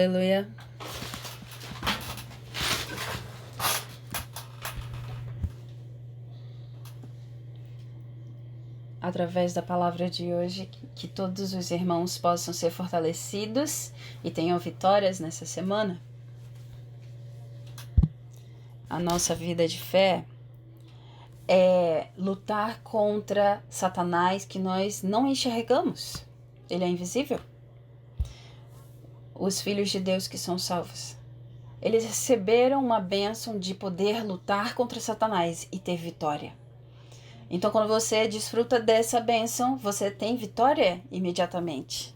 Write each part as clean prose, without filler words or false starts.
Aleluia. Através da palavra de hoje, que todos os irmãos possam ser fortalecidos e tenham vitórias nessa semana. A nossa vida de fé é lutar contra Satanás, que nós não enxergamos. Ele é invisível. Os filhos de Deus que são salvos, eles receberam uma bênção de poder lutar contra Satanás e ter vitória. Então, quando você desfruta dessa bênção, você tem vitória imediatamente.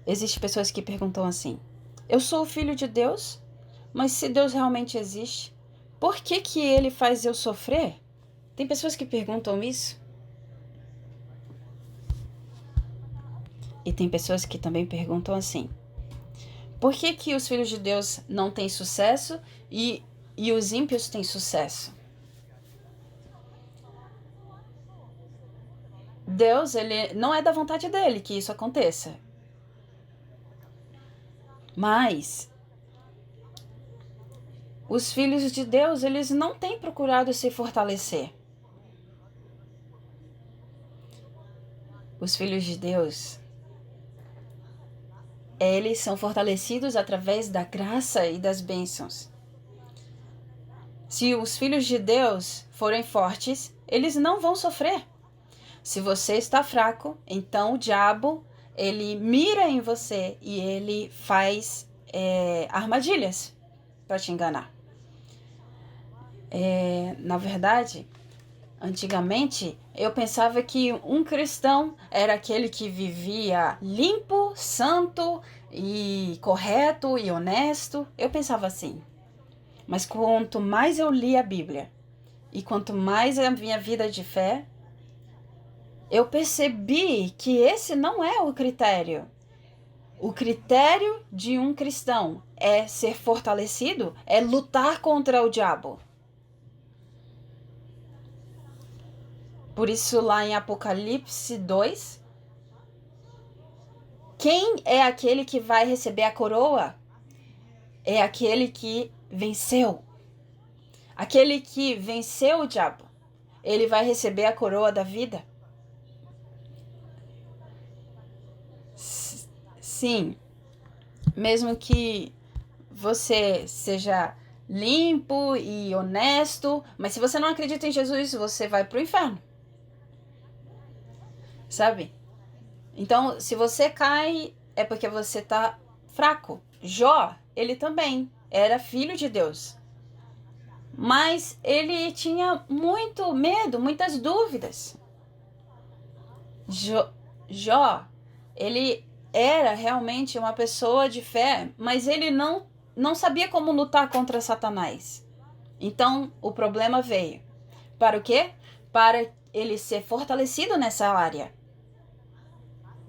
Existem pessoas que perguntam assim: eu sou o filho de Deus, mas se Deus realmente existe, por que ele faz eu sofrer? Tem pessoas que perguntam isso. E tem pessoas que também perguntam assim: por que os filhos de Deus não têm sucesso e os ímpios têm sucesso? Deus, ele não é da vontade dele que isso aconteça. Mas os filhos de Deus, eles não têm procurado se fortalecer. Os filhos de Deus, eles são fortalecidos através da graça e das bênçãos. Se os filhos de Deus forem fortes, eles não vão sofrer. Se você está fraco, então o diabo, ele mira em você e ele faz armadilhas para te enganar. Na verdade, antigamente, eu pensava que um cristão era aquele que vivia limpo, santo e correto e honesto. Eu pensava assim. Mas quanto mais eu li a Bíblia e quanto mais a minha vida de fé, eu percebi que esse não é o critério. O critério de um cristão é ser fortalecido, é lutar contra o diabo. Por isso, lá em Apocalipse 2, quem é aquele que vai receber a coroa? É aquele que venceu. Aquele que venceu o diabo. Ele vai receber a coroa da vida. Sim, mesmo que você seja limpo e honesto, mas se você não acredita em Jesus, você vai pro inferno. Sabe? Então, se você cai, é porque você tá fraco. Jó, ele também era filho de Deus. Mas ele tinha muito medo, muitas dúvidas. Jó, ele era realmente uma pessoa de fé, mas ele não sabia como lutar contra Satanás. Então, o problema veio. Para o quê? Para ele ser fortalecido nessa área.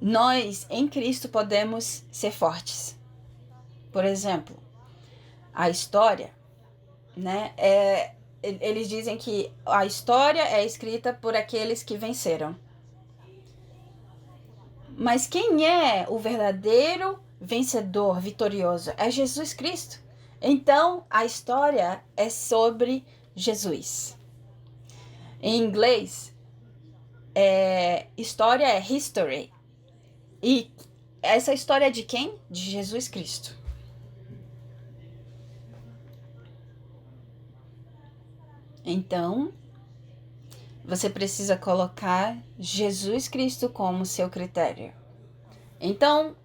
Nós, em Cristo, podemos ser fortes. Por exemplo, a história, né? Eles dizem que a história é escrita por aqueles que venceram. Mas quem é o verdadeiro vencedor, vitorioso? É Jesus Cristo. Então, a história é sobre Jesus. Em inglês, história é history. E essa história é de quem? De Jesus Cristo. Então, você precisa colocar Jesus Cristo como seu critério. Então,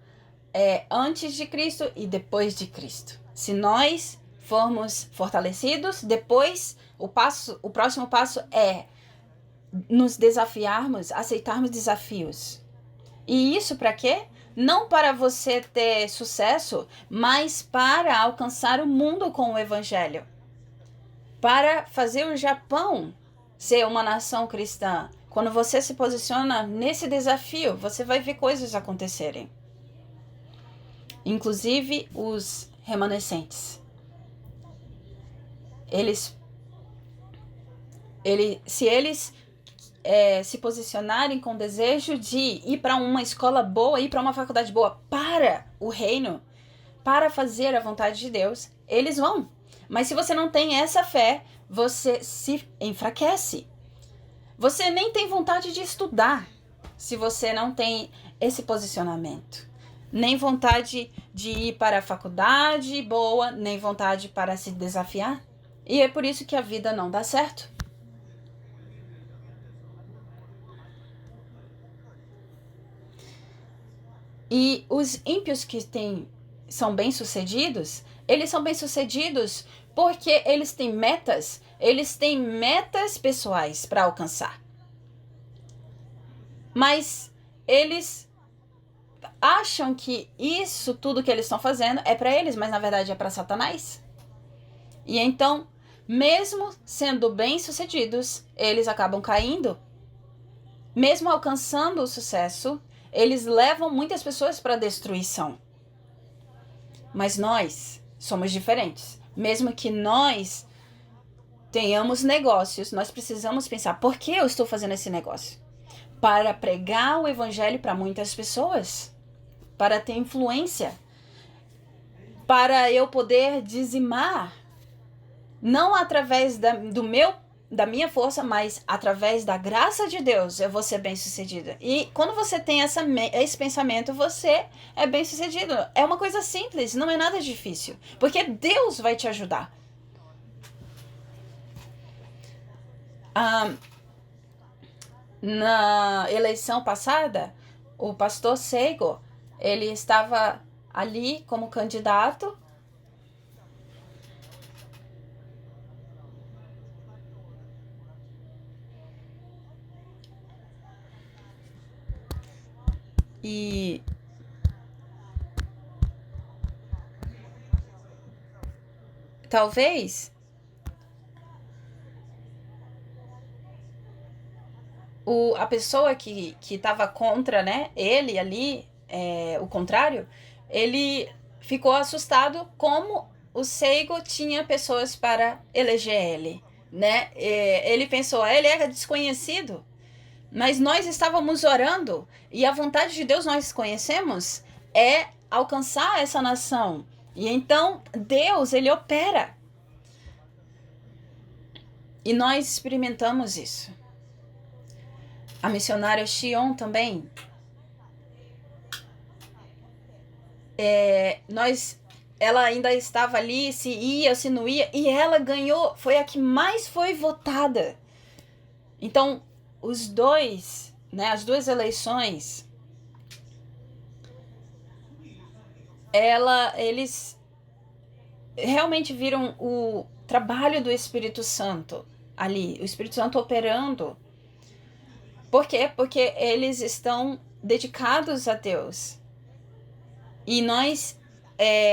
antes de Cristo e depois de Cristo. Se nós formos fortalecidos, depois o próximo passo é nos desafiarmos, aceitarmos desafios. E isso para quê? Não para você ter sucesso, mas para alcançar o mundo com o evangelho. Para fazer o Japão ser uma nação cristã. Quando você se posiciona nesse desafio, você vai ver coisas acontecerem. Inclusive os remanescentes. Se eles se posicionarem com desejo de ir para uma escola boa, ir para uma faculdade boa para o reino, para fazer a vontade de Deus, eles vão. Mas se você não tem essa fé, você se enfraquece. Você nem tem vontade de estudar se você não tem esse posicionamento. Nem vontade de ir para a faculdade boa, nem vontade para se desafiar. E é por isso que a vida não dá certo. E os ímpios que são bem-sucedidos, eles são bem-sucedidos porque eles têm metas pessoais para alcançar. Mas eles acham que isso tudo que eles estão fazendo é para eles, mas na verdade é para Satanás. E então, mesmo sendo bem-sucedidos, eles acabam caindo. Mesmo alcançando o sucesso, eles levam muitas pessoas para a destruição. Mas nós somos diferentes. Mesmo que nós tenhamos negócios, nós precisamos pensar, por que eu estou fazendo esse negócio? Para pregar o evangelho para muitas pessoas, para ter influência, para eu poder dizimar, não através da minha força, mas através da graça de Deus, eu vou ser bem-sucedida. E quando você tem esse pensamento, você é bem-sucedido. É uma coisa simples, não é nada difícil, porque Deus vai te ajudar. Na eleição passada, o pastor Seigo, ele estava ali como candidato. E talvez a pessoa que estava contra, né, ele ali, o contrário, ele ficou assustado como o Seigo tinha pessoas para eleger ele, né? Ele pensou, ele era desconhecido, mas nós estávamos orando e a vontade de Deus nós conhecemos é alcançar essa nação. E então Deus, ele opera. E nós experimentamos isso. A missionária Xion também. Ela ainda estava ali, se ia, se não ia, e ela ganhou, foi a que mais foi votada. Então, os dois, né, as duas eleições, eles realmente viram o trabalho do Espírito Santo ali, o Espírito Santo operando. Por quê? Porque eles estão dedicados a Deus. E nós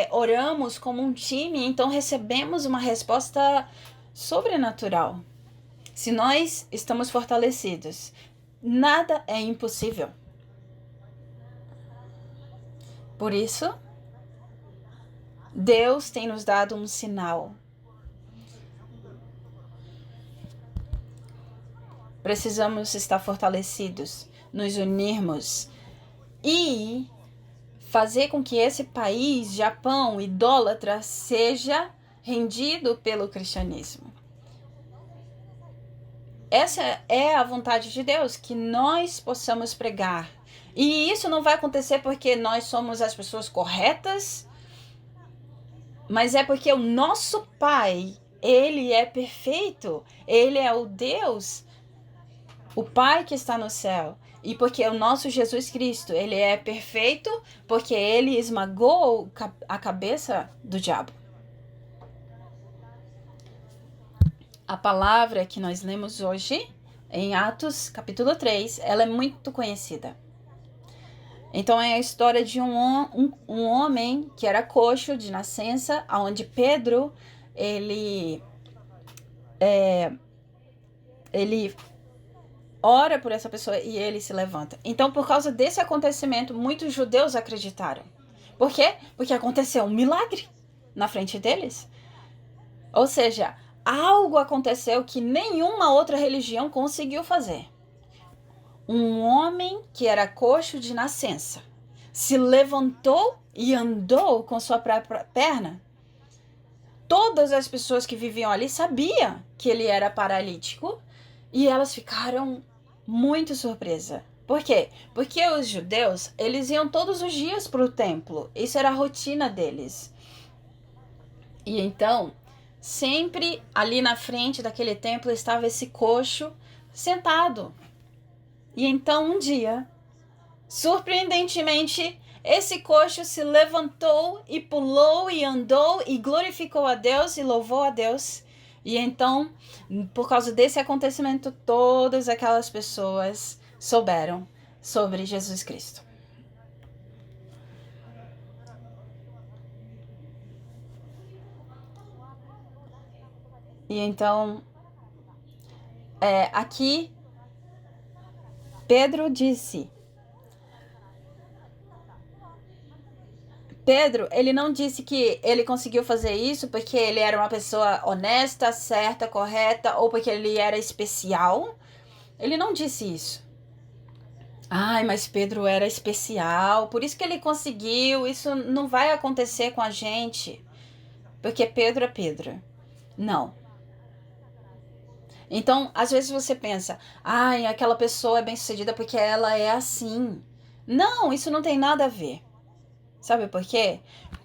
oramos como um time, então recebemos uma resposta sobrenatural. Se nós estamos fortalecidos, nada é impossível. Por isso, Deus tem nos dado um sinal. Precisamos estar fortalecidos, nos unirmos e fazer com que esse país, Japão, idólatra, seja rendido pelo cristianismo. Essa é a vontade de Deus, que nós possamos pregar. E isso não vai acontecer porque nós somos as pessoas corretas, mas é porque o nosso Pai, Ele é perfeito, Ele é o Deus, o Pai que está no céu. E porque o nosso Jesus Cristo, Ele é perfeito, porque Ele esmagou a cabeça do diabo. A palavra que nós lemos hoje, em Atos, capítulo 3, ela é muito conhecida. Então, é a história de um homem que era coxo de nascença, onde Pedro, ele ora por essa pessoa e ele se levanta. Então, por causa desse acontecimento, muitos judeus acreditaram. Por quê? Porque aconteceu um milagre na frente deles. Ou seja, algo aconteceu que nenhuma outra religião conseguiu fazer. um homem que era coxo de nascença se levantou e andou com sua própria perna. Todas as pessoas que viviam ali sabiam que ele era paralítico e elas ficaram muito surpresas. Por quê? Porque os judeus, eles iam todos os dias para o templo. Isso era a rotina deles. E então, sempre ali na frente daquele templo estava esse coxo sentado. E então um dia, surpreendentemente, esse coxo se levantou e pulou e andou e glorificou a Deus e louvou a Deus. E então, por causa desse acontecimento, todas aquelas pessoas souberam sobre Jesus Cristo. E então, aqui, Pedro, ele não disse que ele conseguiu fazer isso porque ele era uma pessoa honesta, certa, correta, ou porque ele era especial. Ele não disse isso. Ai, mas Pedro era especial, por isso que ele conseguiu. Isso não vai acontecer com a gente, porque Pedro é Pedro. Não. Então, às vezes você pensa, ai, aquela pessoa é bem-sucedida porque ela é assim. Não, isso não tem nada a ver. Sabe por quê?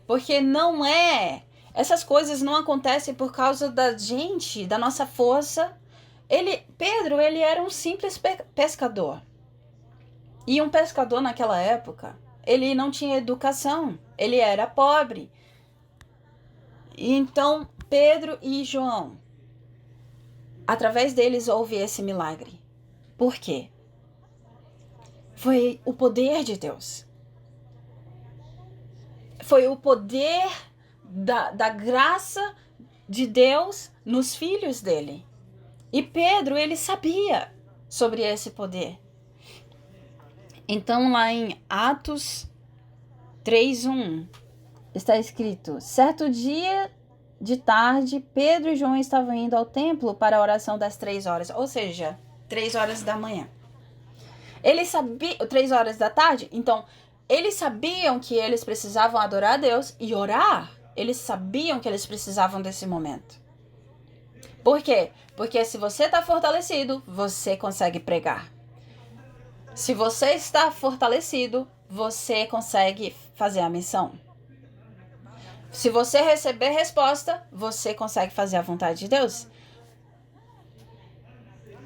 Porque não é. Essas coisas não acontecem por causa da gente, da nossa força. Pedro, ele era um simples pescador. E um pescador naquela época, ele não tinha educação, ele era pobre. E então, Pedro e João, através deles houve esse milagre. Por quê? Foi o poder de Deus. Foi o poder da graça de Deus nos filhos dele. E Pedro, ele sabia sobre esse poder. Então, lá em Atos 3:1, está escrito: certo dia de tarde, Pedro e João estavam indo ao templo para a oração das 3 horas, ou seja, 3 horas da manhã. Eles sabiam, 3 horas da tarde, então, eles sabiam que eles precisavam adorar a Deus e orar. Eles sabiam que eles precisavam desse momento. Por quê? Porque se você está fortalecido, você consegue pregar. Se você está fortalecido, você consegue fazer a missão. Se você receber resposta, você consegue fazer a vontade de Deus.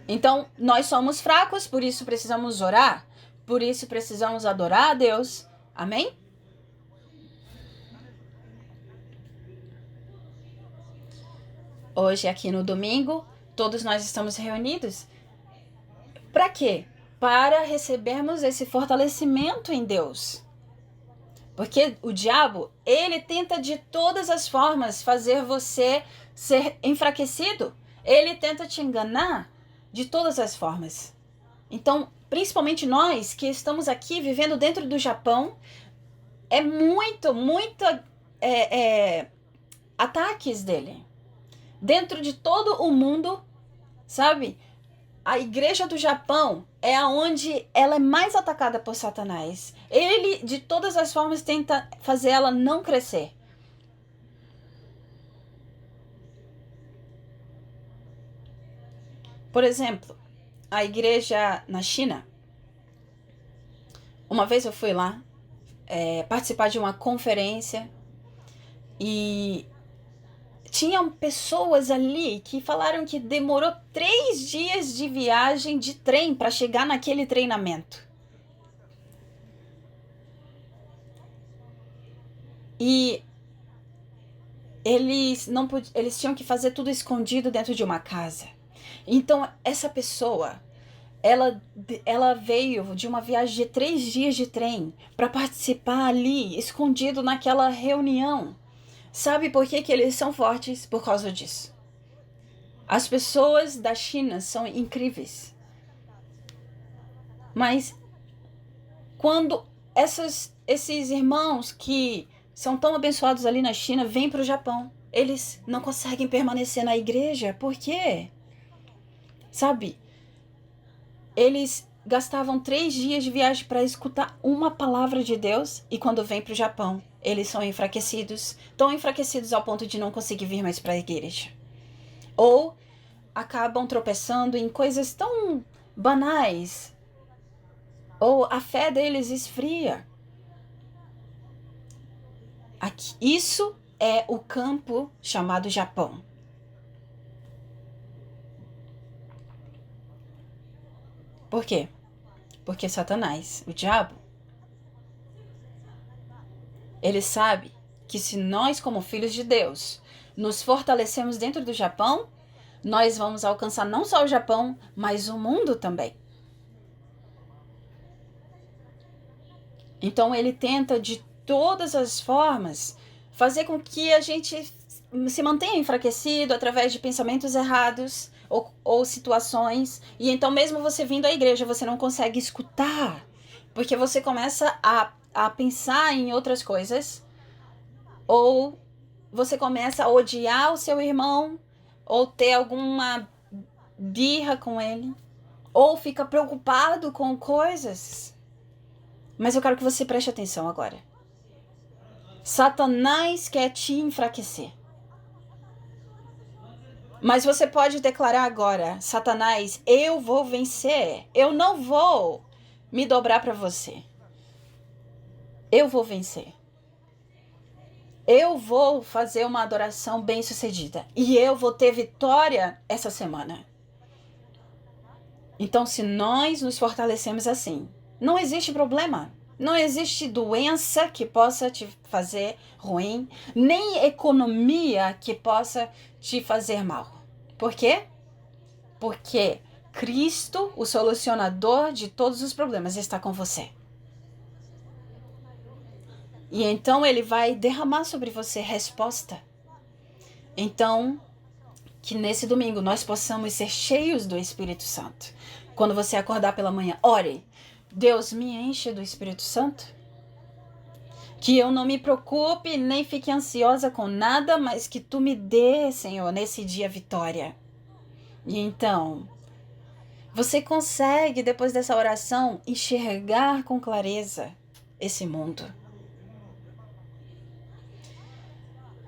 Então, nós somos fracos, por isso precisamos orar. Por isso precisamos adorar a Deus. Amém? Hoje, aqui no domingo, todos nós estamos reunidos. Para quê? Para recebermos esse fortalecimento em Deus. Porque o diabo, ele tenta de todas as formas fazer você ser enfraquecido. Ele tenta te enganar de todas as formas. Então, principalmente nós que estamos aqui vivendo dentro do Japão, é muito ataques dele. Dentro de todo o mundo, sabe? A igreja do Japão é onde ela é mais atacada por Satanás. Ele, de todas as formas, tenta fazer ela não crescer. Por exemplo, a igreja na China. Uma vez eu fui lá participar de uma conferência e tinham pessoas ali que falaram que demorou 3 dias de viagem de trem para chegar naquele treinamento. E eles tinham que fazer tudo escondido dentro de uma casa. Então, essa pessoa, ela veio de uma viagem de 3 dias de trem para participar ali, escondido naquela reunião. Sabe por que eles são fortes? Por causa disso. As pessoas da China são incríveis. Mas quando esses irmãos que são tão abençoados ali na China vêm para o Japão, eles não conseguem permanecer na igreja. Por quê? Sabe? Eles gastavam 3 dias de viagem para escutar uma palavra de Deus, e quando vêm para o Japão, eles são enfraquecidos, tão enfraquecidos ao ponto de não conseguir vir mais para a igreja. Ou acabam tropeçando em coisas tão banais, ou a fé deles esfria. Isso é o campo chamado Japão. Por quê? Porque Satanás, o diabo, ele sabe que se nós, como filhos de Deus, nos fortalecemos dentro do Japão, nós vamos alcançar não só o Japão, mas o mundo também. Então ele tenta de todas as formas fazer com que a gente se mantenha enfraquecido através de pensamentos errados ou situações. E então mesmo você vindo à igreja, você não consegue escutar, porque você começa a pensar em outras coisas, ou você começa a odiar o seu irmão, ou ter alguma birra com ele, ou fica preocupado com coisas. Mas eu quero que você preste atenção agora. Satanás quer te enfraquecer. Mas você pode declarar agora: Satanás, eu vou vencer. Eu não vou me dobrar para você. Eu vou vencer. Eu vou fazer uma adoração bem-sucedida. E eu vou ter vitória essa semana. Então, se nós nos fortalecemos assim, não existe problema. Não existe doença que possa te fazer ruim, nem economia que possa te fazer mal. Por quê? Porque Cristo, o solucionador de todos os problemas, está com você. E então ele vai derramar sobre você resposta. Então, que nesse domingo nós possamos ser cheios do Espírito Santo. Quando você acordar pela manhã, ore. Deus, me enche do Espírito Santo. Que eu não me preocupe nem fique ansiosa com nada, mas que tu me dê, Senhor, nesse dia vitória. E então, você consegue, depois dessa oração, enxergar com clareza esse mundo.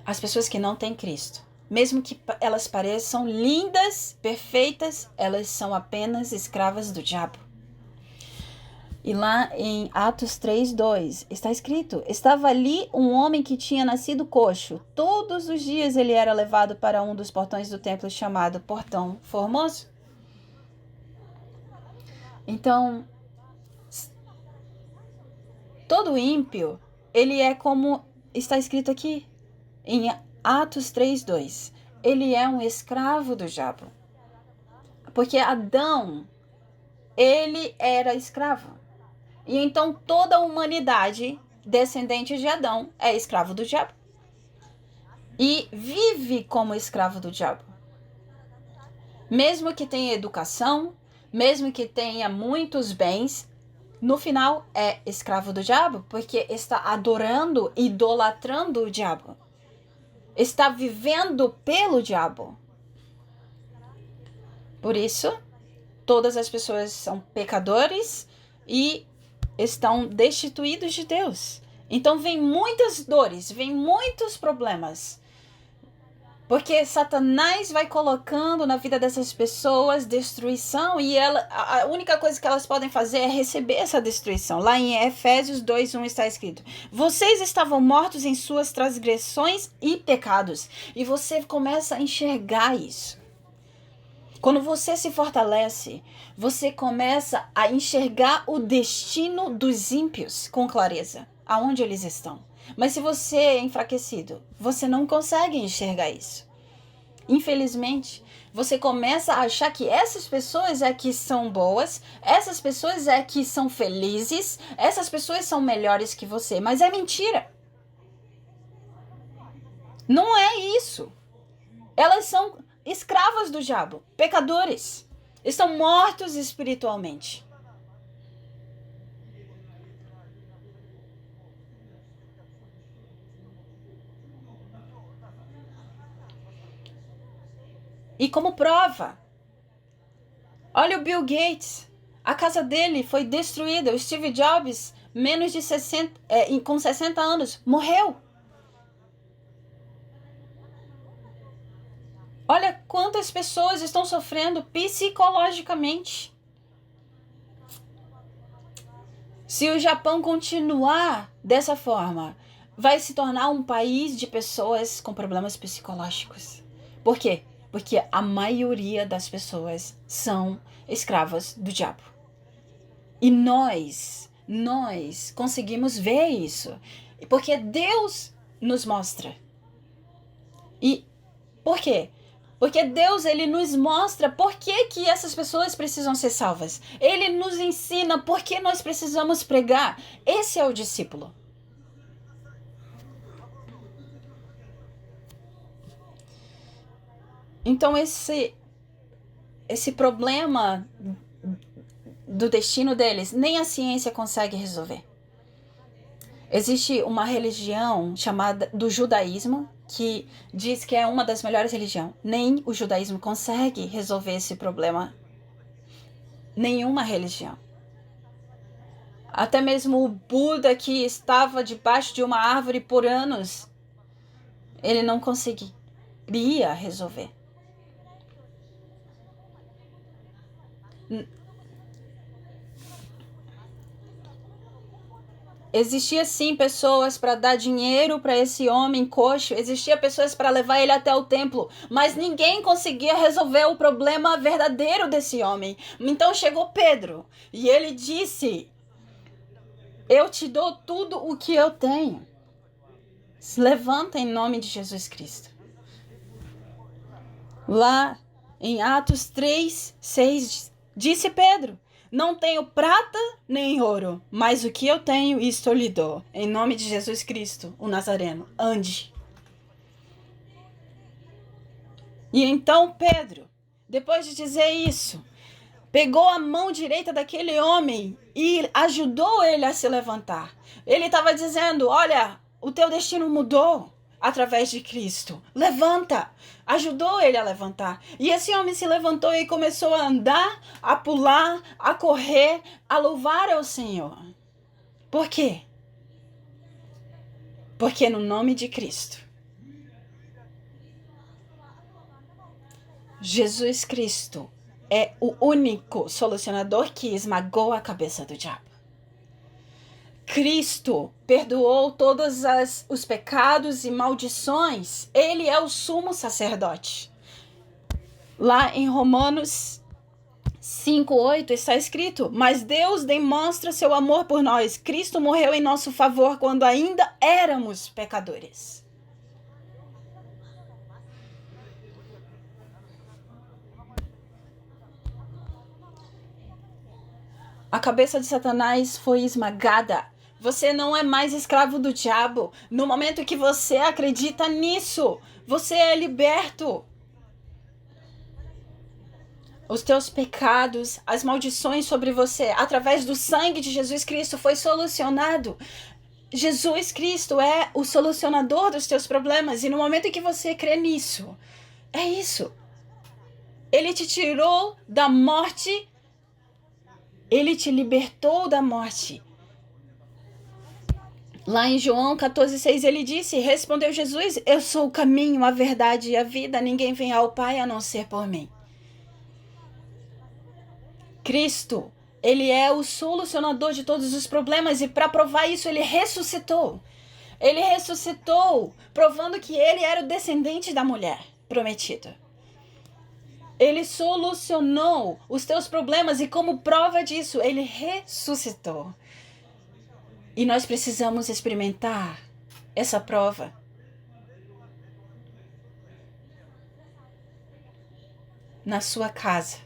As pessoas que não têm Cristo, mesmo que elas pareçam lindas, perfeitas, elas são apenas escravas do diabo. E lá em Atos 3:2 está escrito: estava ali um homem que tinha nascido coxo. Todos os dias ele era levado para um dos portões do templo chamado Portão Formoso. Então, todo ímpio, ele é como está escrito aqui em Atos 3:2. Ele é um escravo do diabo. Porque Adão, ele era escravo. E então toda a humanidade, descendente de Adão, é escravo do diabo. E vive como escravo do diabo. Mesmo que tenha educação, mesmo que tenha muitos bens, no final é escravo do diabo, porque está adorando, idolatrando o diabo. Está vivendo pelo diabo. Por isso, todas as pessoas são pecadores e estão destituídos de Deus. Então vem muitas dores, vem muitos problemas. Porque Satanás vai colocando na vida dessas pessoas destruição e a única coisa que elas podem fazer é receber essa destruição. Lá em Efésios 2:1 está escrito: vocês estavam mortos em suas transgressões e pecados. E você começa a enxergar isso. Quando você se fortalece, você começa a enxergar o destino dos ímpios com clareza, aonde eles estão. Mas se você é enfraquecido, você não consegue enxergar isso. Infelizmente, você começa a achar que essas pessoas é que são boas, essas pessoas é que são felizes, essas pessoas são melhores que você, mas é mentira. Não é isso. Elas são escravas do diabo, pecadores, estão mortos espiritualmente. E como prova, olha o Bill Gates, A casa dele foi destruída. O Steve Jobs, com 60 anos, morreu. Olha quantas pessoas estão sofrendo psicologicamente. Se o Japão continuar dessa forma, vai se tornar um país de pessoas com problemas psicológicos. Por quê? Porque a maioria das pessoas são escravas do diabo. E nós conseguimos ver isso. Porque Deus nos mostra. E por quê? Porque Deus, ele nos mostra por que essas pessoas precisam ser salvas. Ele nos ensina por que nós precisamos pregar. Esse é o discípulo. Então, esse problema do destino deles, nem a ciência consegue resolver. Existe uma religião chamada do judaísmo, que diz que é uma das melhores religiões. Nem o judaísmo consegue resolver esse problema. Nenhuma religião. Até mesmo o Buda, que estava debaixo de uma árvore por anos, ele não conseguiria resolver. Existia sim pessoas para dar dinheiro para esse homem coxo, existia pessoas para levar ele até o templo, mas ninguém conseguia resolver o problema verdadeiro desse homem. Então chegou Pedro e ele disse: eu te dou tudo o que eu tenho. Se levanta em nome de Jesus Cristo. Lá em Atos 3:6 disse Pedro: não tenho prata nem ouro, mas o que eu tenho, isto lhe dou. Em nome de Jesus Cristo, o Nazareno, ande. E então Pedro, depois de dizer isso, pegou a mão direita daquele homem e ajudou ele a se levantar. Ele estava dizendo: olha, o teu destino mudou através de Cristo. Levanta! Ajudou ele a levantar. E esse homem se levantou e começou a andar, a pular, a correr, a louvar ao Senhor. Por quê? Porque no nome de Cristo, Jesus Cristo é o único solucionador que esmagou a cabeça do diabo. Cristo perdoou todos os pecados e maldições. Ele é o sumo sacerdote. Lá em Romanos 5:8 está escrito: mas Deus demonstra seu amor por nós. Cristo morreu em nosso favor quando ainda éramos pecadores. A cabeça de Satanás foi esmagada. Você não é mais escravo do diabo. No momento que você acredita nisso, você é liberto. Os teus pecados, as maldições sobre você, através do sangue de Jesus Cristo, foi solucionado. Jesus Cristo é o solucionador dos teus problemas. E no momento que você crê nisso, é isso. Ele te tirou da morte. Ele te libertou da morte. Lá em João 14:6 ele disse: respondeu Jesus: eu sou o caminho, a verdade e a vida. Ninguém vem ao Pai a não ser por mim. Cristo, ele é o solucionador de todos os problemas e para provar isso ele ressuscitou. Ele ressuscitou, provando que ele era o descendente da mulher prometida. Ele solucionou os teus problemas e como prova disso, ele ressuscitou. E nós precisamos experimentar essa prova. Na sua casa.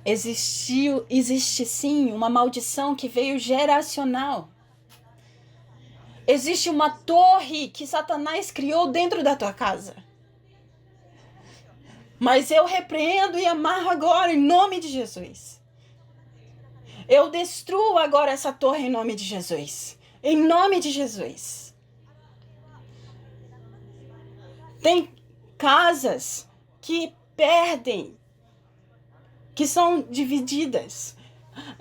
Existe sim uma maldição que veio geracional. Existe uma torre que Satanás criou dentro da tua casa. Mas eu repreendo e amarro agora em nome de Jesus. Eu destruo agora essa torre em nome de Jesus. Em nome de Jesus. Tem casas que perdem, que são divididas.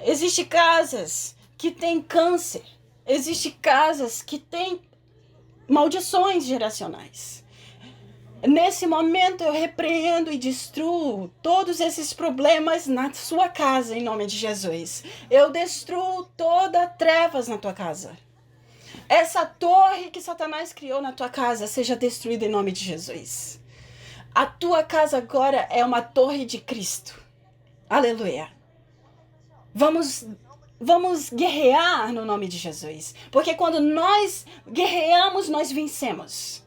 Existem casas que têm câncer. Existem casas que têm maldições geracionais. Nesse momento eu repreendo e destruo todos esses problemas na sua casa, em nome de Jesus. Eu destruo toda trevas na tua casa. Essa torre que Satanás criou na tua casa seja destruída em nome de Jesus. A tua casa agora é uma torre de Cristo. Aleluia. Vamos guerrear no nome de Jesus. Porque quando nós guerreamos, nós vencemos.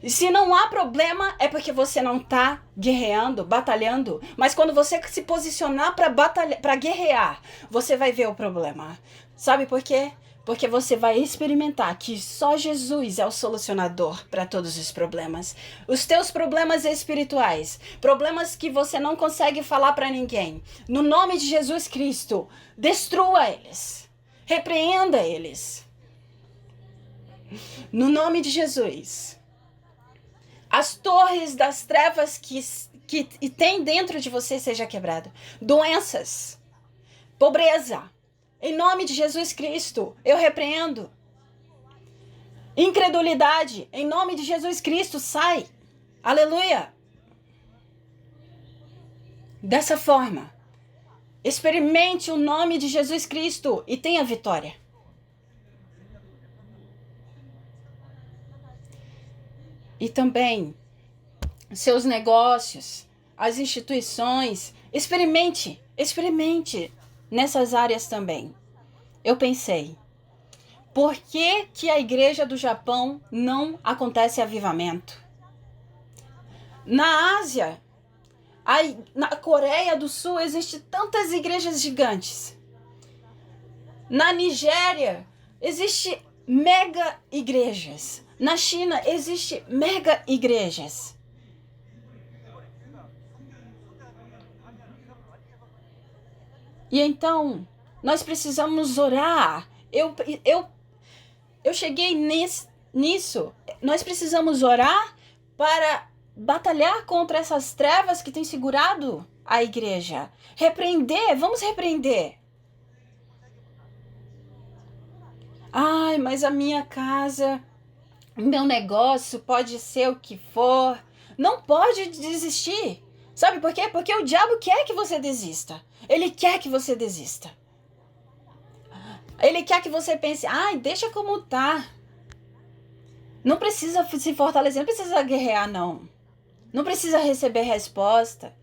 E se não há problema, é porque você não está guerreando, batalhando. Mas quando você se posicionar para guerrear, você vai ver o problema. Sabe por quê? Porque você vai experimentar que só Jesus é o solucionador para todos os problemas. Os teus problemas espirituais, problemas que você não consegue falar para ninguém. No nome de Jesus Cristo, destrua eles. Repreenda eles. No nome de Jesus. As torres das trevas que tem dentro de você seja quebrado. Doenças, pobreza. Em nome de Jesus Cristo, eu repreendo. Incredulidade, em nome de Jesus Cristo, sai. Aleluia. Dessa forma, experimente o nome de Jesus Cristo e tenha vitória. E também, seus negócios, as instituições, experimente nessas áreas também. Eu pensei, por que a igreja do Japão não acontece avivamento? Na Ásia, na Coreia do Sul, existem tantas igrejas gigantes. Na Nigéria, existem mega igrejas. Na China, existem mega igrejas. E então, nós precisamos orar. Eu cheguei nisso. Nós precisamos orar para batalhar contra essas trevas que têm segurado a igreja. Repreender, vamos repreender. Ai, mas a minha casa, meu negócio pode ser o que for. Não pode desistir. Sabe por quê? Porque o diabo quer que você desista. Ele quer que você desista. Ele quer que você pense, ai, deixa como tá. Não precisa se fortalecer, não precisa guerrear, não. Não precisa receber resposta.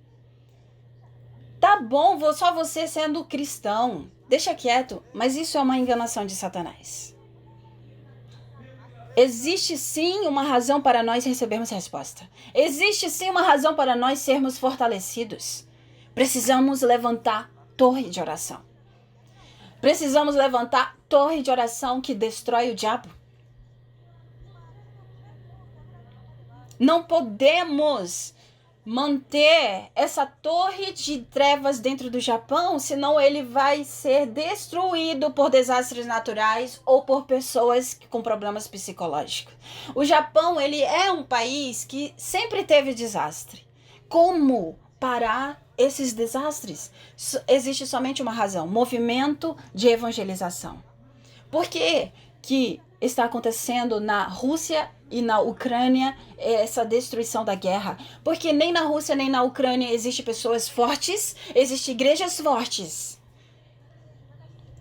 Tá bom, só você sendo cristão. Deixa quieto, mas isso é uma enganação de Satanás. Existe sim uma razão para nós recebermos resposta. Existe sim uma razão para nós sermos fortalecidos. Precisamos levantar torre de oração. Precisamos levantar torre de oração que destrói o diabo. Não podemos manter essa torre de trevas dentro do Japão, senão ele vai ser destruído por desastres naturais ou por pessoas com problemas psicológicos. O Japão, ele é um país que sempre teve desastre. Como parar esses desastres? Existe somente uma razão: movimento de evangelização. Por que está acontecendo na Rússia e na Ucrânia essa destruição da guerra? Porque nem na Rússia nem na Ucrânia existem pessoas fortes, existem igrejas fortes.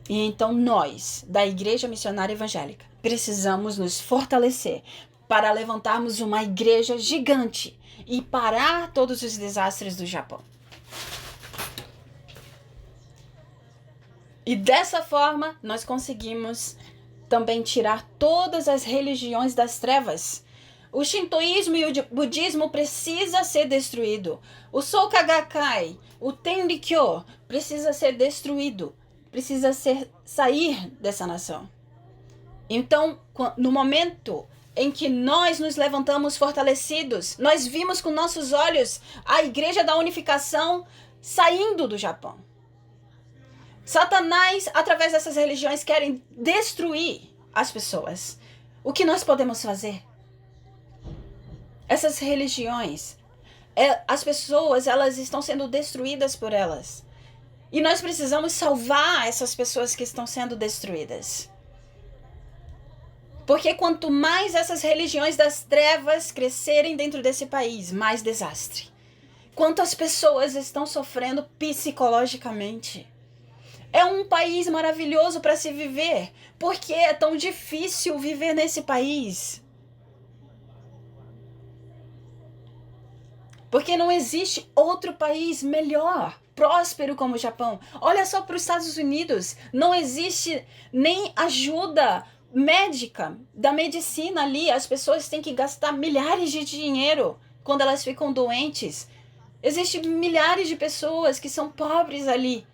E então nós, da Igreja Missionária Evangélica, precisamos nos fortalecer para levantarmos uma igreja gigante e parar todos os desastres do Japão. E dessa forma, nós conseguimos também tirar todas as religiões das trevas. O shintoísmo e o budismo precisa ser destruído. O Soka Gakkai, o Tenrikyo precisa ser destruído. Precisa sair dessa nação. Então, no momento em que nós nos levantamos fortalecidos, nós vimos com nossos olhos a Igreja da Unificação saindo do Japão. Satanás, através dessas religiões, querem destruir as pessoas. O que nós podemos fazer? Essas religiões, As pessoas, elas estão sendo destruídas por elas. E nós precisamos salvar essas pessoas que estão sendo destruídas. Porque quanto mais essas religiões das trevas crescerem dentro desse país, mais desastre. Quantas pessoas estão sofrendo psicologicamente. É um país maravilhoso para se viver. Por que é tão difícil viver nesse país? Porque não existe outro país melhor, próspero como o Japão. Olha só para os Estados Unidos. Não existe nem ajuda médica, da medicina ali. As pessoas têm que gastar milhares de dinheiro quando elas ficam doentes. Existem milhares de pessoas que são pobres ali.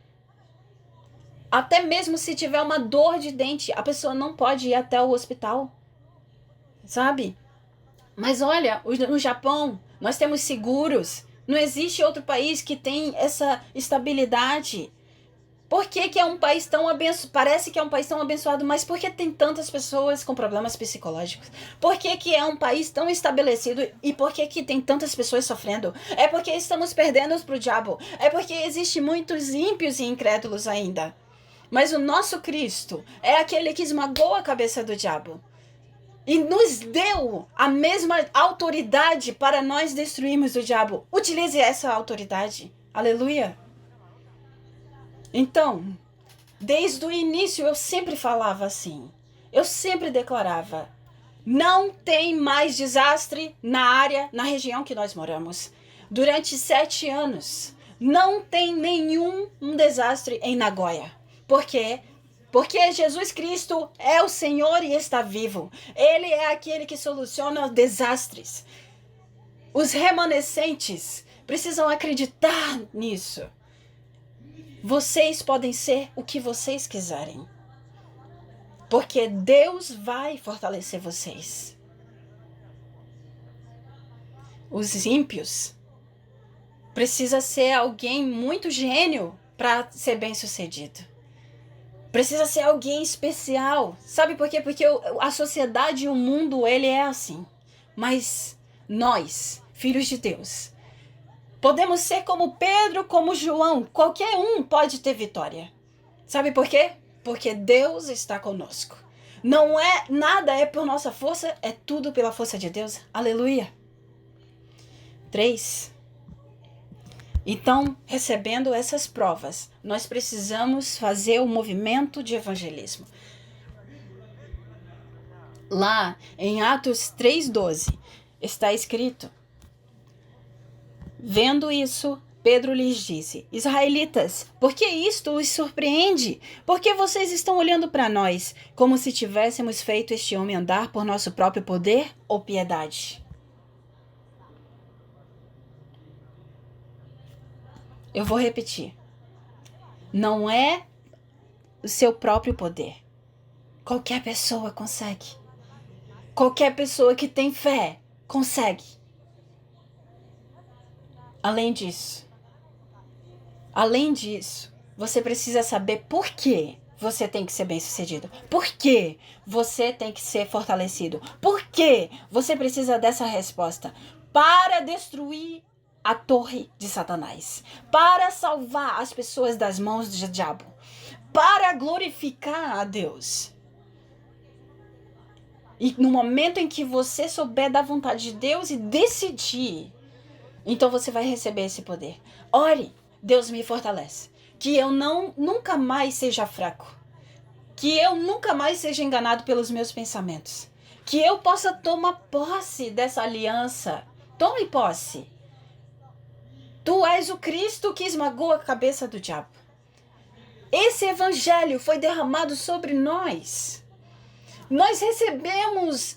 Até mesmo se tiver uma dor de dente, a pessoa não pode ir até o hospital. Sabe? Mas olha, no Japão, nós temos seguros. Não existe outro país que tem essa estabilidade. Por que é um país tão abençoado? Parece que é um país tão abençoado, mas por que tem tantas pessoas com problemas psicológicos? Por que é um país tão estabelecido e por que tem tantas pessoas sofrendo? É porque estamos perdendo para o diabo. É porque existem muitos ímpios e incrédulos ainda. Mas o nosso Cristo é aquele que esmagou a cabeça do diabo. E nos deu a mesma autoridade para nós destruirmos o diabo. Utilize essa autoridade. Aleluia. Então, desde o início eu sempre falava assim. Eu sempre declarava: não tem mais desastre na área, na região que nós moramos. Durante 7 anos, não tem nenhum desastre em Nagoya. Por quê? Porque Jesus Cristo é o Senhor e está vivo. Ele é aquele que soluciona desastres. Os remanescentes precisam acreditar nisso. Vocês podem ser o que vocês quiserem. Porque Deus vai fortalecer vocês. Os ímpios precisa ser alguém muito gênio para ser bem-sucedido. Precisa ser alguém especial. Sabe por quê? Porque a sociedade e o mundo, ele é assim. Mas nós, filhos de Deus, podemos ser como Pedro, como João. Qualquer um pode ter vitória. Sabe por quê? Porque Deus está conosco. Não é nada é por nossa força, é tudo pela força de Deus. Aleluia. 3. Então, recebendo essas provas, nós precisamos fazer o movimento de evangelismo. Lá em Atos 3:12 está escrito: vendo isso, Pedro lhes disse: israelitas, por que isto os surpreende? Por que vocês estão olhando para nós, como se tivéssemos feito este homem andar por nosso próprio poder ou piedade? Eu vou repetir. Não é o seu próprio poder. Qualquer pessoa consegue. Qualquer pessoa que tem fé consegue. Além disso, você precisa saber por que você tem que ser bem-sucedido. Por que você tem que ser fortalecido? Por que você precisa dessa resposta? Para destruir a torre de Satanás. Para salvar as pessoas das mãos do diabo. Para glorificar a Deus. E no momento em que você souber da vontade de Deus e decidir, então você vai receber esse poder. Ore, Deus me fortalece. Que eu nunca mais seja fraco. Que eu nunca mais seja enganado pelos meus pensamentos. Que eu possa tomar posse dessa aliança. Tome posse. Tu és o Cristo que esmagou a cabeça do diabo. Esse evangelho foi derramado sobre nós. Nós recebemos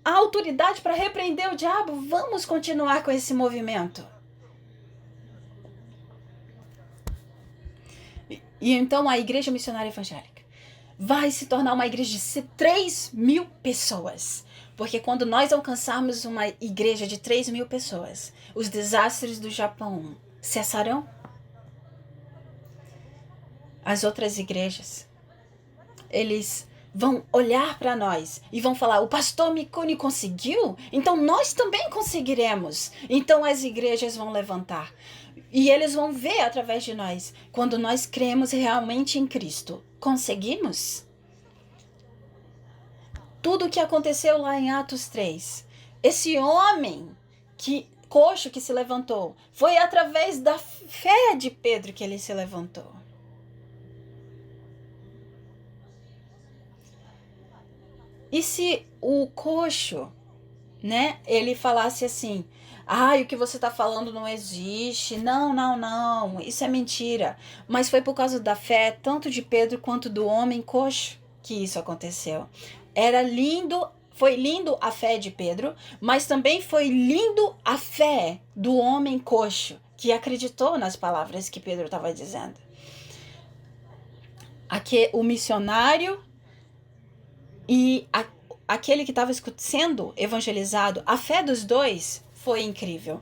a autoridade para repreender o diabo. Vamos continuar com esse movimento. E então a Igreja Missionária Evangélica vai se tornar uma igreja de 3.000 pessoas. Porque quando nós alcançarmos uma igreja de 3.000 pessoas, os desastres do Japão cessarão. As outras igrejas, eles vão olhar para nós e vão falar: o pastor Mikuni conseguiu? Então nós também conseguiremos. Então as igrejas vão levantar. E eles vão ver através de nós, quando nós cremos realmente em Cristo. Conseguimos? Tudo o que aconteceu lá em Atos 3. Esse homem coxo que se levantou, foi através da fé de Pedro que ele se levantou. E se o coxo, né, ele falasse assim: o que você está falando não existe, não, isso é mentira. Mas foi por causa da fé, tanto de Pedro quanto do homem coxo, que isso aconteceu. Era lindo, foi lindo a fé de Pedro, mas também foi lindo a fé do homem coxo, que acreditou nas palavras que Pedro estava dizendo. Aqui, o missionário e aquele que estava sendo evangelizado, a fé dos dois foi incrível.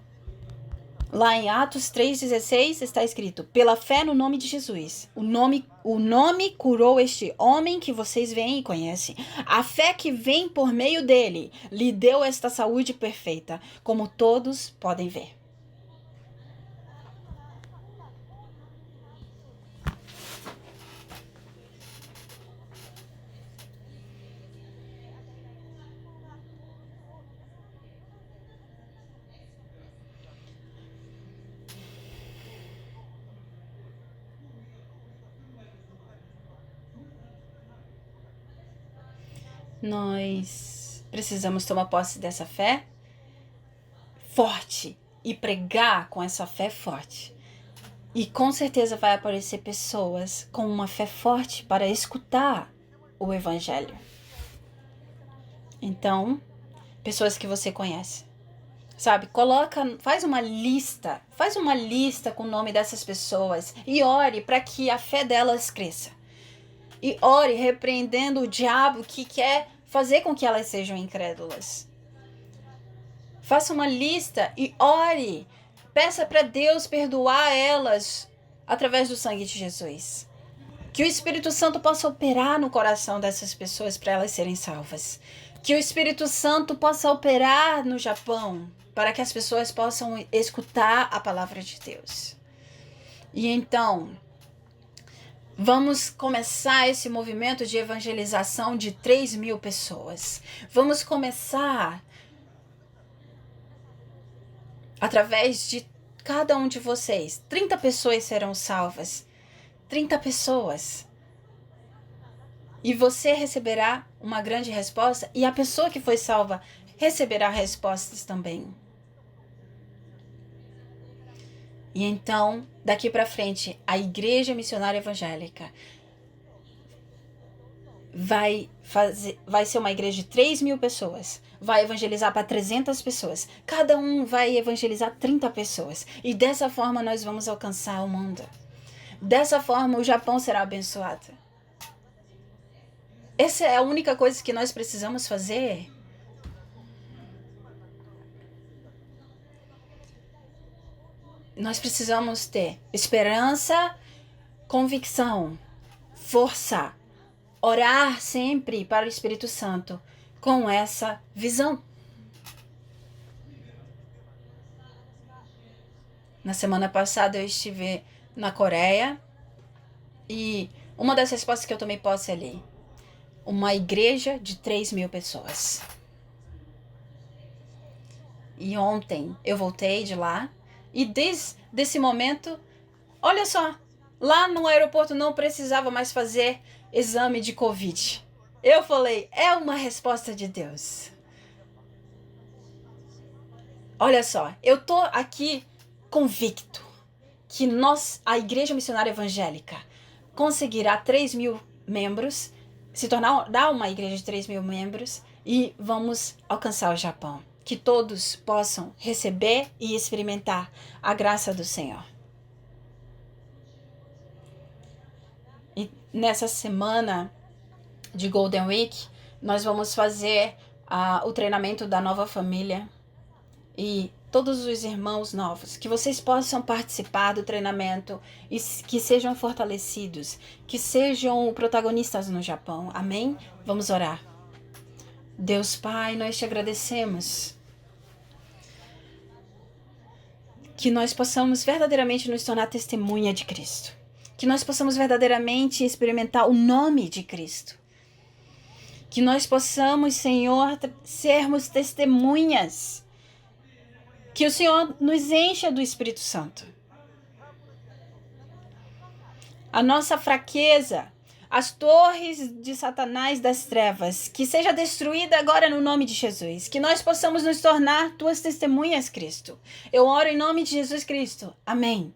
Lá em Atos 3,16 está escrito: pela fé no nome de Jesus. O nome curou este homem que vocês veem e conhecem. A fé que vem por meio dele lhe deu esta saúde perfeita, como todos podem ver. Nós precisamos tomar posse dessa fé forte e pregar com essa fé forte. E com certeza vai aparecer pessoas com uma fé forte para escutar o evangelho. Então, pessoas que você conhece, sabe? Faz uma lista com o nome dessas pessoas e ore para que a fé delas cresça. E ore repreendendo o diabo que quer fazer com que elas sejam incrédulas. Faça uma lista e ore. Peça para Deus perdoar elas através do sangue de Jesus. Que o Espírito Santo possa operar no coração dessas pessoas para elas serem salvas. Que o Espírito Santo possa operar no Japão para que as pessoas possam escutar a palavra de Deus. E então, vamos começar esse movimento de evangelização de 3.000 pessoas. Vamos começar através de cada um de vocês. 30 pessoas serão salvas. 30 pessoas. E você receberá uma grande resposta, e a pessoa que foi salva receberá respostas também. E então, daqui para frente, a Igreja Missionária Evangélica vai ser uma igreja de 3.000 pessoas. Vai evangelizar para 300 pessoas. Cada um vai evangelizar 30 pessoas. E dessa forma nós vamos alcançar o mundo. Dessa forma o Japão será abençoado. Essa é a única coisa que nós precisamos fazer. Nós precisamos ter esperança, convicção, força, orar sempre para o Espírito Santo com essa visão. Na semana passada eu estive na Coreia e uma das respostas que eu tomei posse ali: uma igreja de 3.000 pessoas. E ontem eu voltei de lá e desde esse momento, olha só, lá no aeroporto não precisava mais fazer exame de Covid. Eu falei, é uma resposta de Deus. Olha só, eu tô aqui convicto que a Igreja Missionária Evangélica, conseguirá 3.000 membros, se tornar uma igreja de 3.000 membros e vamos alcançar o Japão. Que todos possam receber e experimentar a graça do Senhor. E nessa semana de Golden Week, nós vamos fazer o treinamento da nova família. E todos os irmãos novos, que vocês possam participar do treinamento e que sejam fortalecidos, que sejam protagonistas no Japão. Amém? Vamos orar. Deus Pai, nós te agradecemos. Que nós possamos verdadeiramente nos tornar testemunha de Cristo. Que nós possamos verdadeiramente experimentar o nome de Cristo. Que nós possamos, Senhor, sermos testemunhas. Que o Senhor nos encha do Espírito Santo. A nossa fraqueza, as torres de Satanás das trevas, que seja destruída agora no nome de Jesus. Que nós possamos nos tornar tuas testemunhas, Cristo. Eu oro em nome de Jesus Cristo. Amém.